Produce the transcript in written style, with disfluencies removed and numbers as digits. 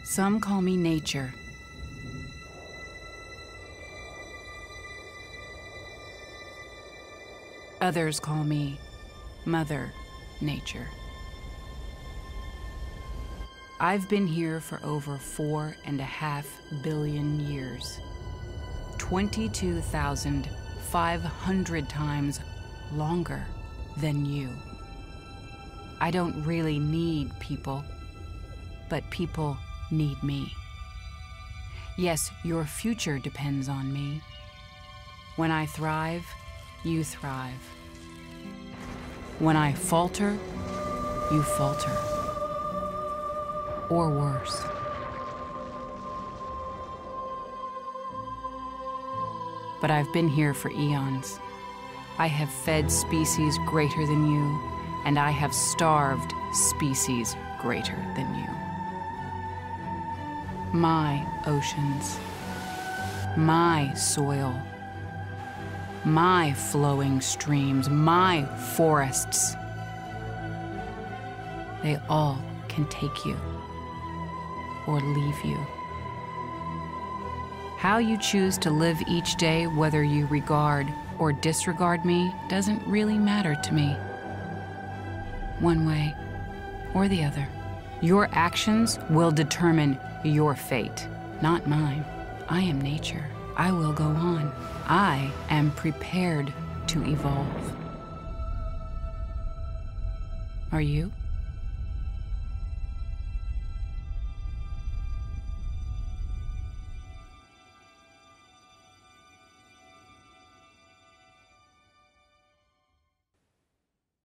Some call me nature. Others call me Mother Nature. I've been here for over 4.5 billion years, 22,500 times longer than you. I don't really need people, but people need me. Yes, your future depends on me. When I thrive, you thrive. When I falter, you falter. Or worse. But I've been here for eons. I have fed species greater than you, and I have starved species greater than you. My oceans, my soil, my flowing streams, my forests, they all can take you or leave you. How you choose to live each day, whether you regard or disregard me, doesn't really matter to me. One way or the other. Your actions will determine your fate, not mine. I am nature. I will go on. I am prepared to evolve. Are you?